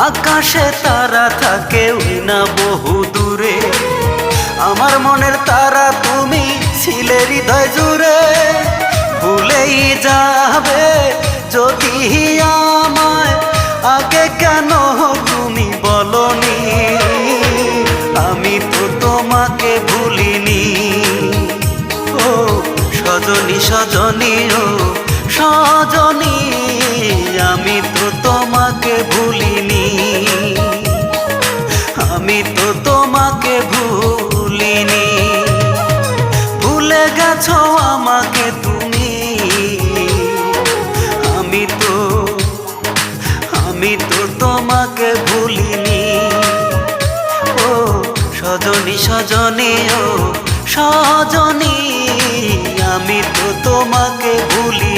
আকাশে তারা থাকে ওই না বহু দূরে, আমার মনের তারা তুমি ছিলে হৃদয় জুড়ে। ভুলেই যাবে যদি আমায়, আগে কেন তুমি বলনি? আমি তো তোমাকে ভুলিনি। ও সজনী সজনী, ও সজনী, আমি তো তোমাকে ভুলিনি। আমি তো তোমাকে ভুলিনি। ভুলে গেছো আমাকে তুমি, আমি তো তোমাকে ভুলিনি। ও সজনী সজনী, ও সজনী, আমি তো তোমাকে ভুলিনি।